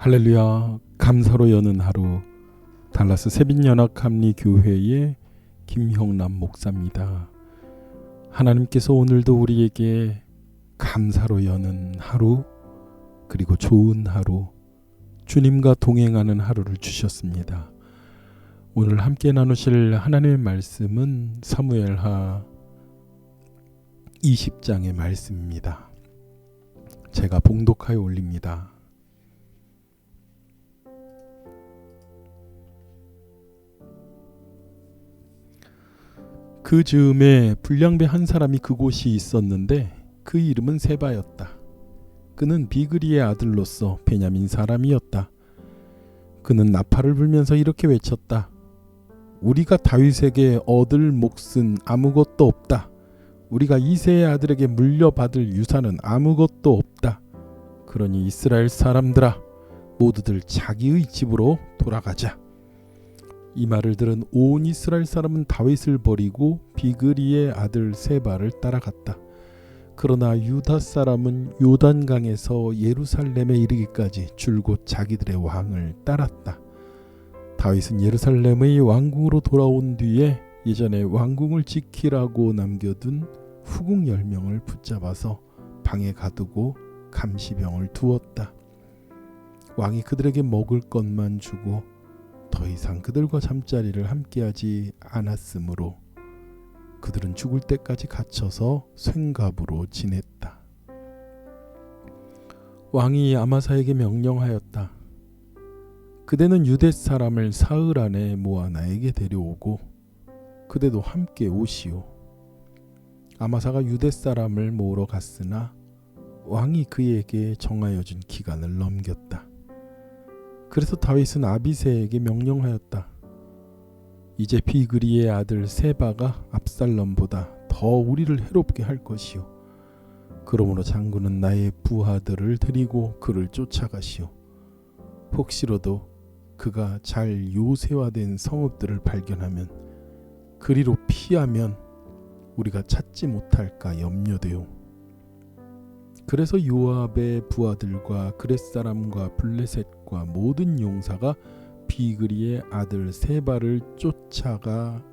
할렐루야. 감사로 여는 하루, 달라스 세빛연합합리교회의 김형남 목사입니다. 하나님께서 오늘도 우리에게 감사로 여는 하루, 그리고 좋은 하루, 주님과 동행하는 하루를 주셨습니다. 오늘 함께 나누실 하나님의 말씀은 사무엘하 20장의 말씀입니다. 제가 봉독하여 올립니다. 그 즈음에 불량배 한 사람이 그곳이 있었는데 그 이름은 세바였다. 그는 비그리의 아들로서 베냐민 사람이었다. 그는 나팔을 불면서 이렇게 외쳤다. 우리가 다윗에게 얻을 몫은 아무것도 없다. 우리가 이새의 아들에게 물려받을 유산은 아무것도 없다. 그러니 이스라엘 사람들아, 모두들 자기의 집으로 돌아가자. 이 말을 들은 온 이스라엘 사람은 다윗을 버리고 비그리의 아들 세바를 따라갔다. 그러나 유다 사람은 요단강에서 예루살렘에 이르기까지 줄곧 자기들의 왕을 따랐다. 다윗은 예루살렘의 왕궁으로 돌아온 뒤에 예전에 왕궁을 지키라고 남겨둔 후궁 10명을 붙잡아서 방에 가두고 감시병을 두었다. 왕이 그들에게 먹을 것만 주고 더 이상 그들과 잠자리를 함께하지 않았으므로 그들은 죽을 때까지 갇혀서 쇳갑으로 지냈다. 왕이 아마사에게 명령하였다. 그대는 유대 사람을 사흘 안에 모아 나에게 데려오고 그대도 함께 오시오. 아마사가 유대 사람을 모으러 갔으나 왕이 그에게 정하여 준 기간을 넘겼다. 그래서 다윗은 아비새에게 명령하였다. 이제 비그리의 아들 세바가 압살롬보다 더 우리를 해롭게 할 것이오. 그러므로 장군은 나의 부하들을 데리고 그를 쫓아가시오. 혹시라도 그가 잘 요새화된 성읍들을 발견하면 그리로 피하면 우리가 찾지 못할까 염려되오. 그래서 요압의 부하들과 그렛 사람과 블레셋과 모든 용사가 비그리의 아들 세바를 쫓아가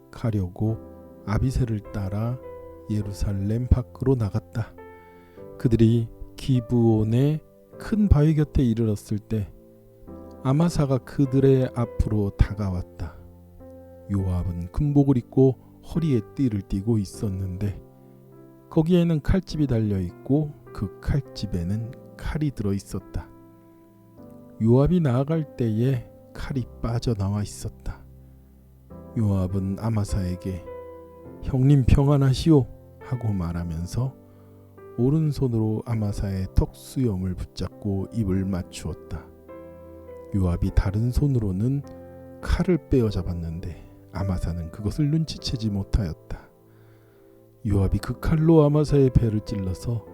가려고 아비새를 따라 예루살렘 밖으로 나갔다. 그들이 기브온의 큰 바위 곁에 이르렀을 때 아마사가 그들의 앞으로 다가왔다. 요압은 군복을 입고 허리에 띠를 띠고 있었는데 거기에는 칼집이 달려있고 그 칼집에는 칼이 들어있었다. 요압이 나아갈 때에 칼이 빠져나와 있었다. 요압은 아마사에게 형님 평안하시오 하고 말하면서 오른손으로 아마사의 턱수염을 붙잡고 입을 맞추었다. 요압이 다른 손으로는 칼을 빼어 잡았는데 아마사는 그것을 눈치채지 못하였다. 요압이 그 칼로 아마사의 배를 찔러서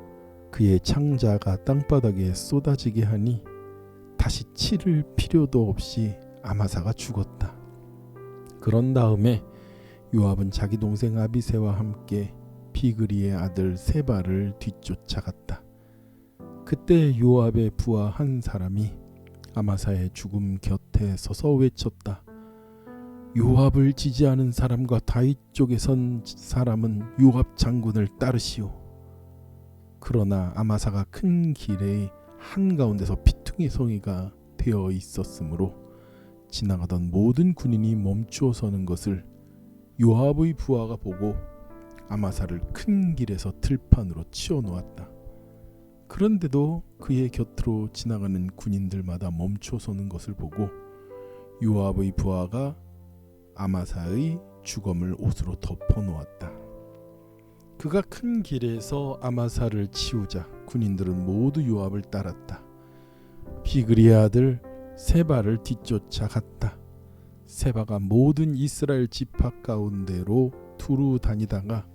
그의 창자가 땅바닥에 쏟아지게 하니 다시 치를 필요도 없이 아마사가 죽었다. 그런 다음에 요압은 자기 동생 아비새와 함께 비그리의 아들 세바를 뒤쫓아갔다. 그때 요압의 부하 한 사람이 아마사의 죽음 곁에 서서 외쳤다. 요압을 지지하는 사람과 다윗 쪽에 선 사람은 요압 장군을 따르시오. 그러나 아마사가 큰 길의 한가운데서 피퉁이 성이가 되어 있었으므로 지나가던 모든 군인이 멈추어 서는 것을 요압의 부하가 보고 아마사를 큰 길에서 들판으로 치워 놓았다. 그런데도 그의 곁으로 지나가는 군인들마다 멈추어 서는 것을 보고 요압의 부하가 아마사의 주검을 옷으로 덮어 놓았다. 그가 큰 길에서 아마사를 치우자 군인들은 모두 요압을 따랐다. 비그리의 아들 세바를 뒤쫓아갔다. 세바가 모든 이스라엘 지파 가운데로 두루 다니다가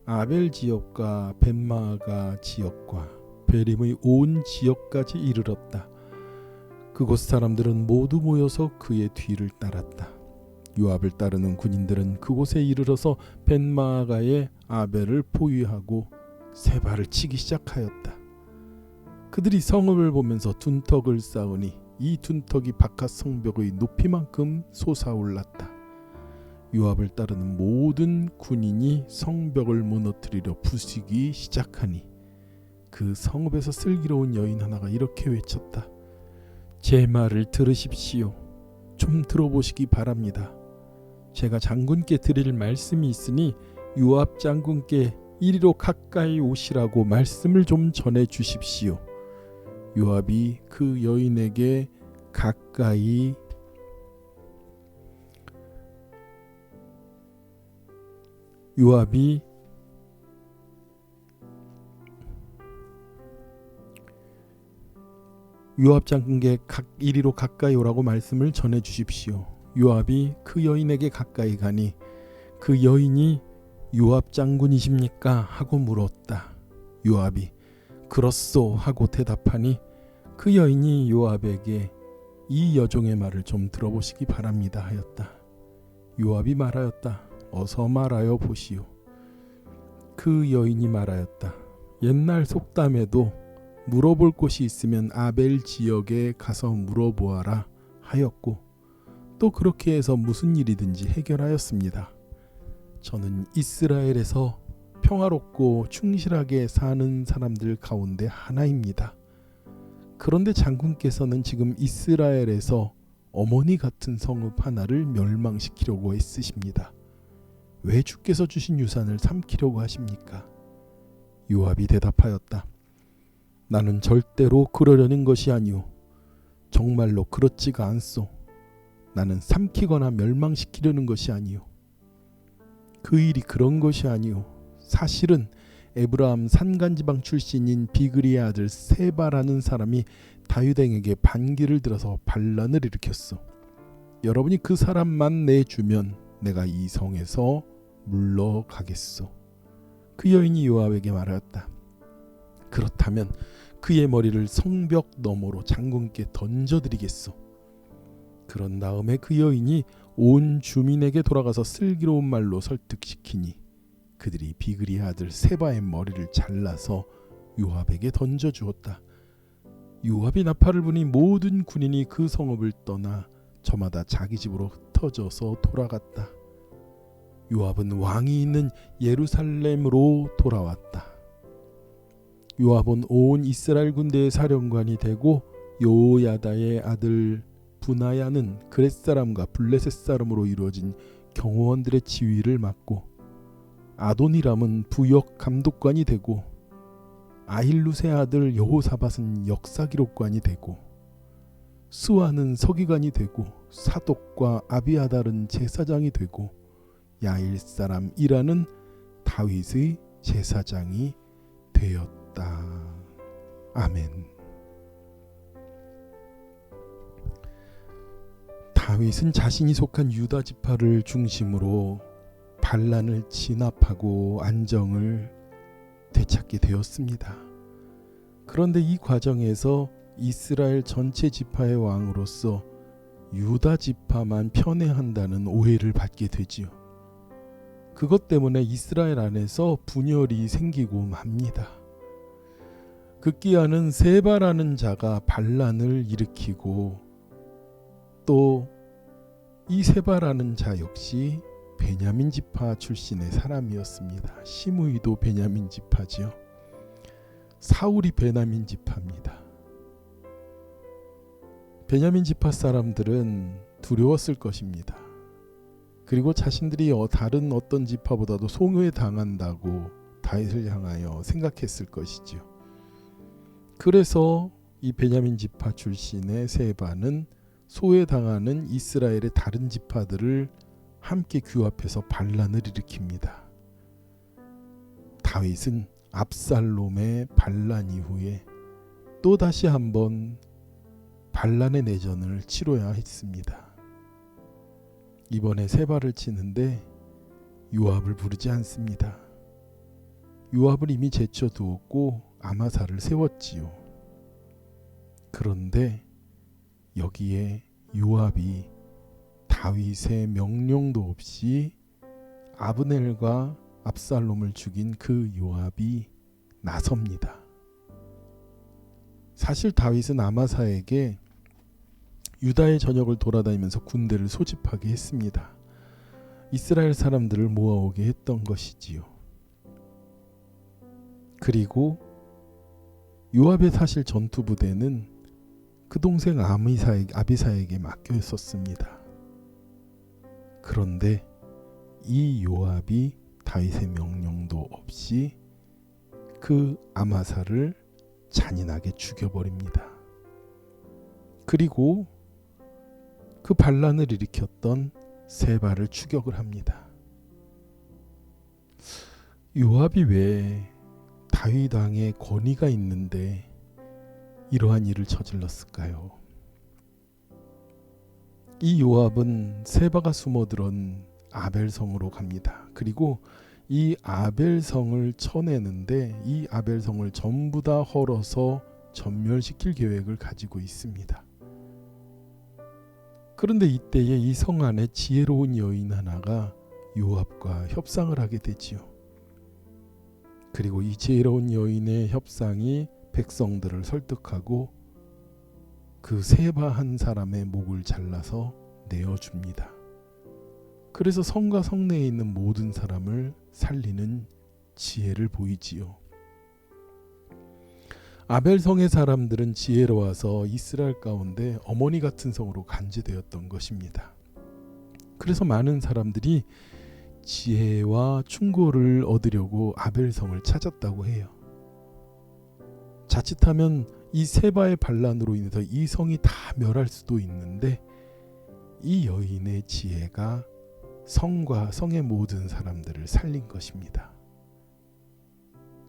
아벨 지역과 벳마가 지역과 베림의 온 지역까지 이르렀다. 그곳 사람들은 모두 모여서 그의 뒤를 따랐다. 요압을 따르는 군인들은 그곳에 이르러서 벳마가의 아벨을 포위하고 세바를 치기 시작하였다. 그들이 성읍을 보면서 둔턱을 쌓으니 이 둔턱이 바깥 성벽의 높이만큼 솟아올랐다. 요압을 따르는 모든 군인이 성벽을 무너뜨리려 부수기 시작하니 그 성읍에서 슬기로운 여인 하나가 이렇게 외쳤다. 제 말을 들으십시오. 좀 들어보시기 바랍니다. 제가 장군께 드릴 말씀이 있으니 요압 장군께 이리로 가까이 오시라고 말씀을 좀 전해 주십시오. 요압이 그 여인에게 가까이 요압 장군께 이리로 가까이 오라고 말씀을 전해 주십시오. 요압이 그 여인에게 가까이 가니 그 여인이 요압 장군이십니까? 하고 물었다. 요압이 그렇소 하고 대답하니 그 여인이 요압에게 이 여종의 말을 좀 들어보시기 바랍니다 하였다. 요압이 말하였다. 어서 말하여 보시오. 그 여인이 말하였다. 옛날 속담에도 물어볼 곳이 있으면 아벨 지역에 가서 물어보아라 하였고 또 그렇게 해서 무슨 일이든지 해결하였습니다. 저는 이스라엘에서 평화롭고 충실하게 사는 사람들 가운데 하나입니다. 그런데 장군께서는 지금 이스라엘에서 어머니 같은 성읍 하나를 멸망시키려고 애쓰십니다. 왜 주께서 주신 유산을 삼키려고 하십니까? 요압이 대답하였다. 나는 절대로 그러려는 것이 아니오. 정말로 그렇지가 않소. 나는 삼키거나 멸망시키려는 것이 아니오. 그 일이 그런 것이 아니오. 사실은 에브라함 산간지방 출신인 비그리의 아들 세바라는 사람이 다윗에게 반기를 들어서 반란을 일으켰어. 여러분이 그 사람만 내주면 내가 이 성에서 물러가겠소. 그 여인이 요압에게 말하였다. 그렇다면 그의 머리를 성벽 너머로 장군께 던져드리겠소. 그런 다음에 그 여인이 온 주민에게 돌아가서 슬기로운 말로 설득시키니 그들이 비그리의 아들 세바의 머리를 잘라서 요압에게 던져주었다. 요압이 나팔을 부니 모든 군인이 그 성읍을 떠나 저마다 자기 집으로 흩어져서 돌아갔다. 요압은 왕이 있는 예루살렘으로 돌아왔다. 요압은 온 이스라엘 군대의 사령관이 되고 요야다의 아들 분하야는 그렛 사람과 블레셋 사람으로 이루어진 경호원들의 지휘를 맡고 아도니람은 부역 감독관이 되고 아힐룻의 아들 여호사밧은 역사기록관이 되고 수아는 서기관이 되고 사독과 아비아달은 제사장이 되고 야일 사람 이라는 다윗의 제사장이 되었다. 아멘. 다윗은 자신이 속한 유다 지파를 중심으로 반란을 진압하고 안정을 되찾게 되었습니다. 그런데 이 과정에서 이스라엘 전체 지파의 왕으로서 유다 지파만 편애한다는 오해를 받게 되지요. 그것 때문에 이스라엘 안에서 분열이 생기고 맙니다. 급기야는 세바라는 자가 반란을 일으키고 또 이 세바라는 자 역시 베냐민 지파 출신의 사람이었습니다. 시므이도 베냐민 지파지요. 사울이 베냐민 지파입니다. 베냐민 지파 사람들은 두려웠을 것입니다. 그리고 자신들이 다른 어떤 지파보다도 송해당한다고 다윗을 향하여 생각했을 것이지요. 그래서 이 베냐민 지파 출신의 세바는 소외당하는 이스라엘의 다른 지파들을 함께 규합해서 반란을 일으킵니다. 다윗은 압살롬의 반란 이후에 또다시 한번 반란의 내전을 치러야 했습니다. 이번에 세바를 치는데 요압을 부르지 않습니다. 요압을 이미 제쳐두었고 아마사를 세웠지요. 그런데 여기에 요압이 다윗의 명령도 없이 아브넬과 압살롬을 죽인 그 요압이 나섭니다. 사실 다윗은 아마사에게 유다의 전역을 돌아다니면서 군대를 소집하게 했습니다. 이스라엘 사람들을 모아오게 했던 것이지요. 그리고 요압의 사실 전투부대는 그 동생 아비사에게 맡겨 있었습니다. 그런데 이 요압이 다윗의 명령도 없이 그 아마사를 잔인하게 죽여버립니다. 그리고 그 반란을 일으켰던 세바를 추격을 합니다. 요압이 왜 다윗 왕의 권위가 있는데 이러한 일을 저질렀을까요? 이 요압은 세바가 숨어들은 아벨성으로 갑니다. 그리고 이 아벨성을 쳐내는데 이 아벨성을 전부 다 헐어서 전멸시킬 계획을 가지고 있습니다. 그런데 이때에 이 성 안에 지혜로운 여인 하나가 요압과 협상을 하게 되지요. 그리고 이 지혜로운 여인의 협상이 백성들을 설득하고 그 세바 한 사람의 목을 잘라서 내어줍니다. 그래서 성과 성내에 있는 모든 사람을 살리는 지혜를 보이지요. 아벨성의 사람들은 지혜로워서 이스라엘 가운데 어머니 같은 성으로 간주되었던 것입니다. 그래서 많은 사람들이 지혜와 충고를 얻으려고 아벨성을 찾았다고 해요. 자칫하면 이 세바의 반란으로 인해서 이 성이 다 멸할 수도 있는데 이 여인의 지혜가 성과 성의 모든 사람들을 살린 것입니다.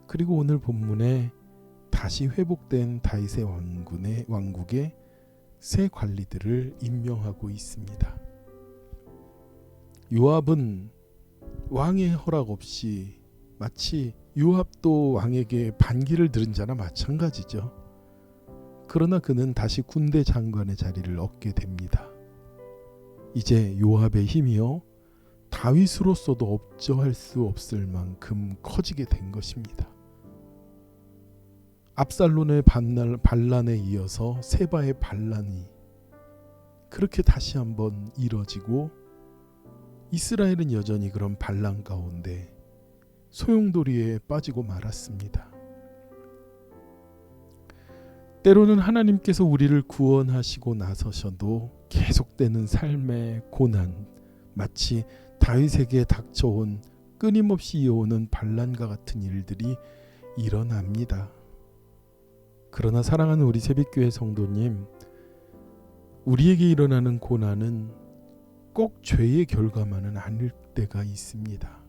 그리고 오늘 본문에 다시 회복된 다윗의 왕국에 새 관리들을 임명하고 있습니다. 요압은 왕의 허락 없이 마치 요압도 왕에게 반기를 들은 자나 마찬가지죠. 그러나 그는 다시 군대 장관의 자리를 얻게 됩니다. 이제 요압의 힘이요 다윗으로서도 업저할 수 없을 만큼 커지게 된 것입니다. 압살론의 반란에 이어서 세바의 반란이 그렇게 다시 한번 이뤄지고 이스라엘은 여전히 그런 반란 가운데 소용돌이에 빠지고 말았습니다. 때로는 하나님께서 우리를 구원하시고 나서셔도 계속되는 삶의 고난, 마치 다윗에게 닥쳐온 끊임없이 이어오는 반란과 같은 일들이 일어납니다. 그러나 사랑하는 우리 새벽교회 성도님, 우리에게 일어나는 고난은 꼭 죄의 결과만은 아닐 때가 있습니다.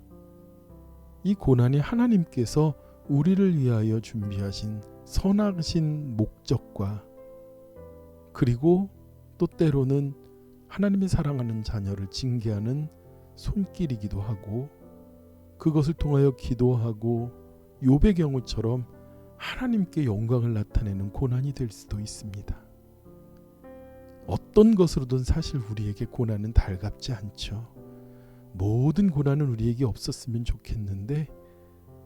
이 고난이 하나님께서 우리를 위하여 준비하신 선하신 목적과 그리고 또 때로는 하나님의 사랑하는 자녀를 징계하는 손길이기도 하고 그것을 통하여 기도하고 욥의 경우처럼 하나님께 영광을 나타내는 고난이 될 수도 있습니다. 어떤 것으로든 사실 우리에게 고난은 달갑지 않죠. 모든 고난은 우리에게 없었으면 좋겠는데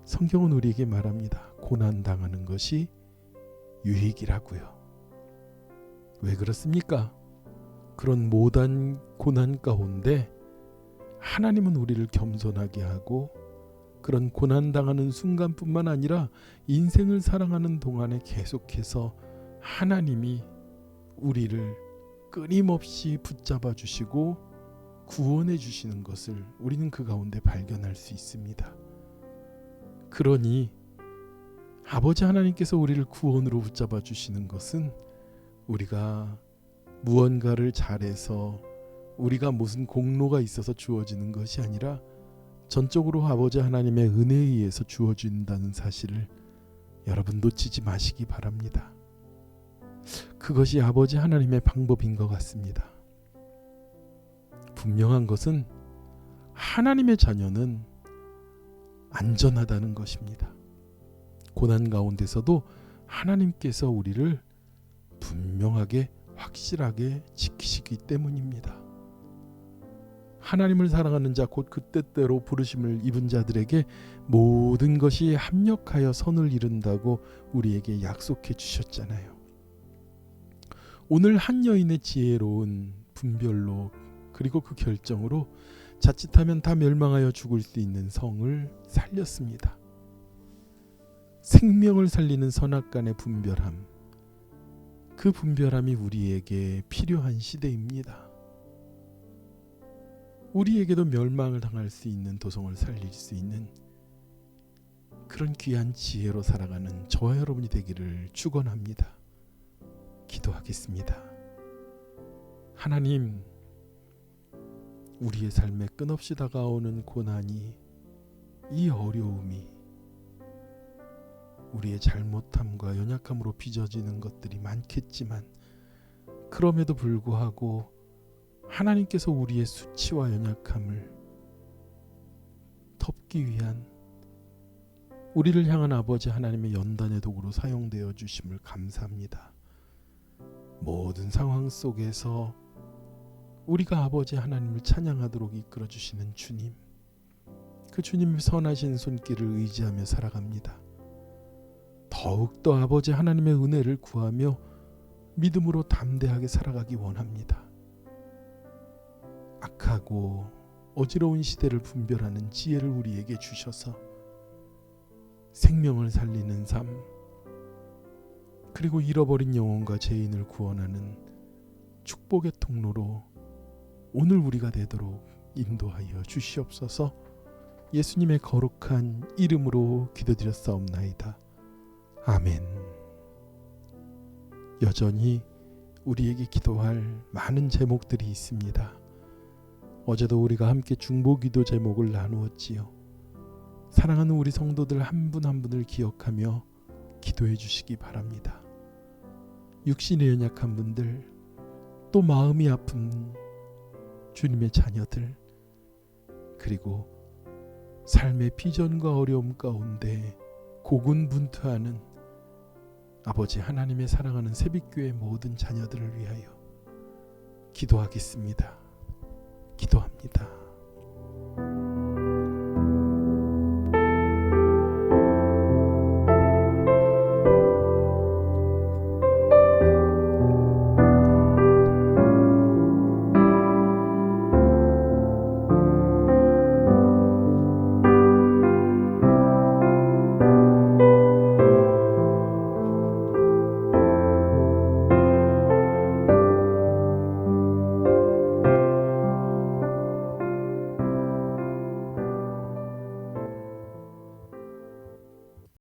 성경은 우리에게 말합니다. 고난 당하는 것이 유익이라고요. 왜 그렇습니까? 그런 모든 고난 가운데 하나님은 우리를 겸손하게 하고 그런 고난 당하는 순간뿐만 아니라 인생을 살아가는 동안에 계속해서 하나님이 우리를 끊임없이 붙잡아 주시고 구원해 주시는 것을 우리는 그 가운데 발견할 수 있습니다. 그러니 아버지 하나님께서 우리를 구원으로 붙잡아 주시는 것은 우리가 무언가를 잘해서 우리가 무슨 공로가 있어서 주어지는 것이 아니라 전적으로 아버지 하나님의 은혜에 의해서 주어진다는 사실을 여러분 놓치지 마시기 바랍니다. 그것이 아버지 하나님의 방법인 것 같습니다. 분명한 것은 하나님의 자녀는 안전하다는 것입니다. 고난 가운데서도 하나님께서 우리를 분명하게 확실하게 지키시기 때문입니다. 하나님을 사랑하는 자 곧 그 뜻대로 부르심을 입은 자들에게 모든 것이 합력하여 선을 이룬다고 우리에게 약속해 주셨잖아요. 오늘 한 여인의 지혜로운 분별로 그리고 그 결정으로 자칫하면 다 멸망하여 죽을 수 있는 성을 살렸습니다. 생명을 살리는 선악간의 분별함, 그 분별함이 우리에게 필요한 시대입니다. 우리에게도 멸망을 당할 수 있는 도성을 살릴 수 있는 그런 귀한 지혜로 살아가는 저와 여러분이 되기를 축원합니다. 기도하겠습니다. 하나님, 우리의 삶에 끝없이 다가오는 고난이, 이 어려움이 우리의 잘못함과 연약함으로 빚어지는 것들이 많겠지만 그럼에도 불구하고 하나님께서 우리의 수치와 연약함을 덮기 위한 우리를 향한 아버지 하나님의 연단의 도구로 사용되어 주심을 감사합니다. 모든 상황 속에서 우리가 아버지 하나님을 찬양하도록 이끌어 주시는 주님, 그 주님의 선하신 손길을 의지하며 살아갑니다. 더욱더 아버지 하나님의 은혜를 구하며 믿음으로 담대하게 살아가기 원합니다. 악하고 어지러운 시대를 분별하는 지혜를 우리에게 주셔서 생명을 살리는 삶, 그리고 잃어버린 영혼과 죄인을 구원하는 축복의 통로로 오늘 우리가 되도록 인도하여 주시옵소서. 예수님의 거룩한 이름으로 기도드렸사옵나이다. 아멘. 여전히 우리에게 기도할 많은 제목들이 있습니다. 어제도 우리가 함께 중보기도 제목을 나누었지요. 사랑하는 우리 성도들 한 분 한 분을 기억하며 기도해 주시기 바랍니다. 육신의 연약한 분들, 또 마음이 아픈 주님의 자녀들, 그리고 삶의 비전과 어려움 가운데 고군분투하는 아버지 하나님의 사랑하는 새빛교회 모든 자녀들을 위하여 기도하겠습니다. 기도합니다.